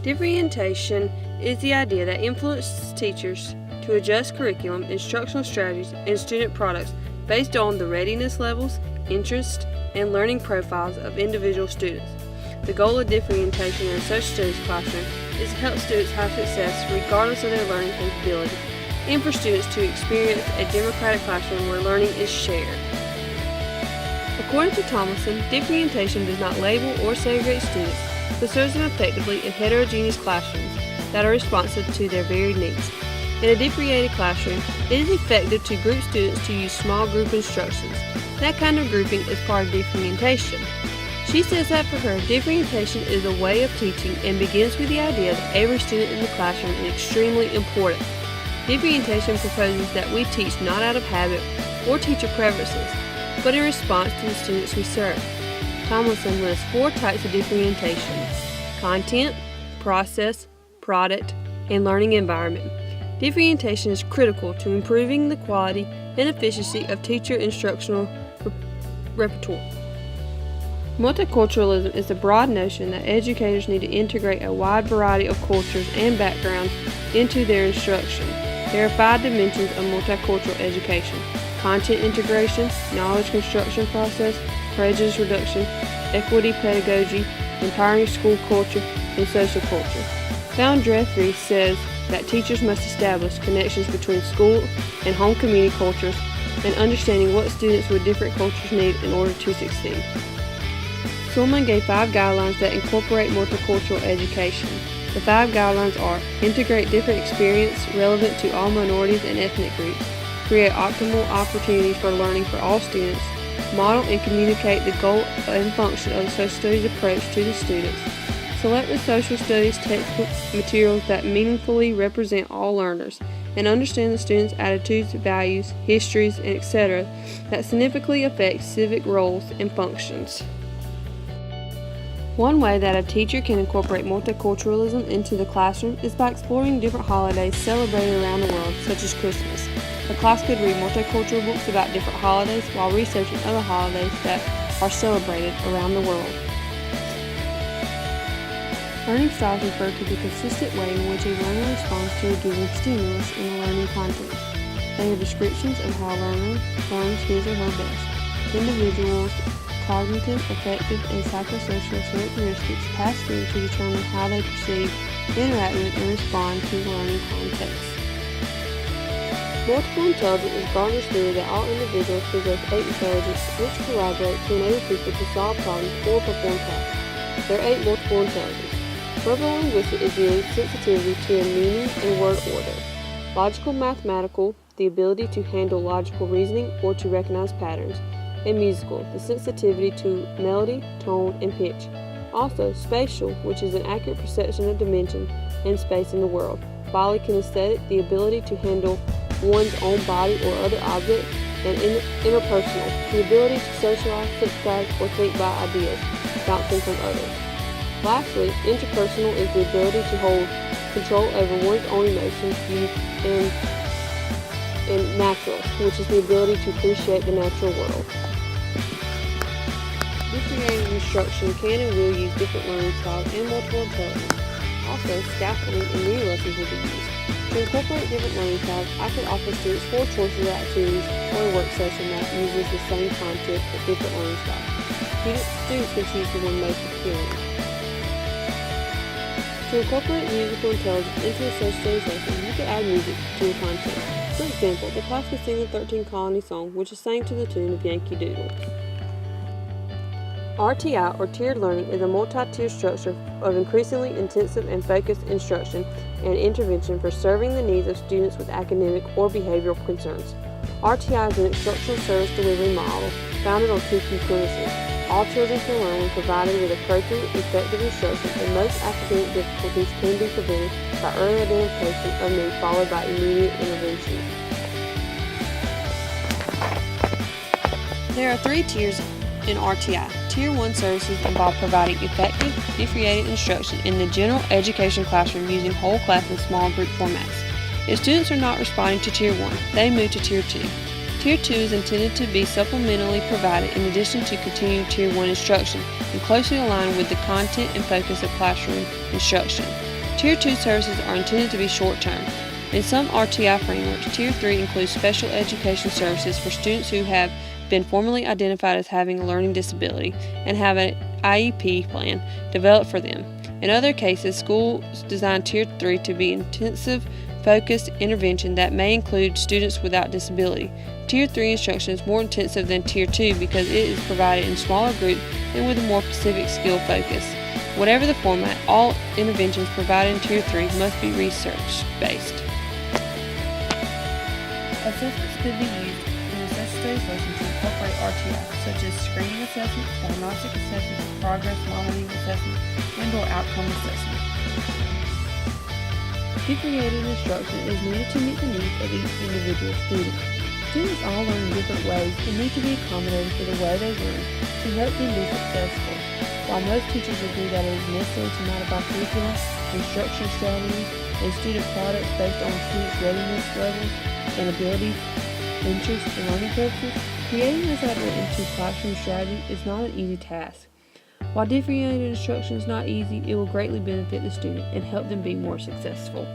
Differentiation is the idea that influences teachers to adjust curriculum, instructional strategies, and student products based on the readiness levels, interests, and learning profiles of individual students. The goal of differentiation in a social studies classroom is to help students have success regardless of their learning capability, and for students to experience a democratic classroom where learning is shared. According to Tomlinson, differentiation does not label or segregate students, but serves them effectively in heterogeneous classrooms that are responsive to their varied needs. In a differentiated classroom, it is effective to group students to use small group instructions. That kind of grouping is part of differentiation. She says that for her, differentiation is a way of teaching and begins with the idea that every student in the classroom is extremely important. Differentiation proposes that we teach not out of habit or teacher preferences, but in response to the students we serve. Tomlinson lists 4 types of differentiation: content, process, product, and learning environment. Differentiation is critical to improving the quality and efficiency of teacher instructional repertoire. Multiculturalism is the broad notion that educators need to integrate a wide variety of cultures and backgrounds into their instruction. There are 5 dimensions of multicultural education: content integration, knowledge construction process, prejudice reduction, equity pedagogy, empowering school culture, and social culture. Foundry says that teachers must establish connections between school and home community cultures and understanding what students with different cultures need in order to succeed. Sulman gave 5 guidelines that incorporate multicultural education. The 5 guidelines are: integrate different experience relevant to all minorities and ethnic groups, create optimal opportunities for learning for all students, model and communicate the goal and function of the social studies approach to the students, select the social studies textbook materials that meaningfully represent all learners, and understand the students' attitudes, values, histories, and etc. that significantly affect civic roles and functions. One way that a teacher can incorporate multiculturalism into the classroom is by exploring different holidays celebrated around the world, such as Christmas. The class could read multicultural books about different holidays while researching other holidays that are celebrated around the world. Learning styles refer to the consistent way in which a learner responds to a given stimulus in a learning context. They are descriptions of how a learner learns his or her best. Individuals' cognitive, affective, and psychosocial characteristics pass through to determine how they perceive, interact with, and respond to learning contexts. Multiple intelligence is Gardner's theory that all individuals possess 8 intelligences which collaborate to enable people to solve problems or perform tasks. There are 8 multiple intelligences. Verbal linguistic is the sensitivity to a meaning and word order. Logical mathematical, the ability to handle logical reasoning or to recognize patterns. And musical, the sensitivity to melody, tone, and pitch. Also, spatial, which is an accurate perception of dimension and space in the world. Finally, kinesthetic, the ability to handle one's own body or other objects. And interpersonal, the ability to socialize, synthesize, or think by ideas, bouncing from others. Lastly, interpersonal is the ability to hold control over one's own emotions, views, and natural, which is the ability to appreciate the natural world. Differentiated instruction can and will use different learning styles and multiple intelligence. Also, scaffolding and mini lessons will be used. To incorporate different learning styles, I could offer students 4 choices of activities or a work session that uses the same content but different learning styles. Students can choose the one most appealing. To incorporate musical intelligence into a social studies lesson, you could add music to the content. For example, the class could sing the 13 Colony song, which is sang to the tune of Yankee Doodle. RTI, or tiered learning, is a multi-tiered structure of increasingly intensive and focused instruction and intervention for serving the needs of students with academic or behavioral concerns. RTI is an instructional service delivery model founded on 2 key premises. All children can learn when provided with appropriate, effective instruction, and most academic difficulties can be prevented by early identification of need followed by immediate intervention. There are 3 tiers in RTI. Tier 1 services involve providing effective, differentiated instruction in the general education classroom using whole class and small group formats. If students are not responding to Tier 1, they move to Tier 2. Tier 2 is intended to be supplementally provided in addition to continued Tier 1 instruction and closely aligned with the content and focus of classroom instruction. Tier 2 services are intended to be short-term. In some RTI frameworks, Tier 3 includes special education services for students who have been formally identified as having a learning disability and have an IEP plan developed for them. In other cases, schools design Tier 3 to be intensive, focused intervention that may include students without disability. Tier 3 instruction is more intensive than Tier 2 because it is provided in smaller groups and with a more specific skill focus. Whatever the format, all interventions provided in Tier 3 must be research-based. Assessments could be used in necessary lessons to incorporate RTI, such as screening assessment, diagnostic assessment, progress monitoring assessment, and/or outcome assessment. Differentiated instruction is needed to meet the needs of each individual student. Students all learn in different ways and need to be accommodated for the way they learn to help them be successful. While most teachers agree that it is necessary to modify curriculum, instruction strategies, and student products based on students' readiness levels and abilities, interests, and learning purposes, creating this into classroom strategy is not an easy task. While differentiated instruction is not easy, it will greatly benefit the student and help them be more successful.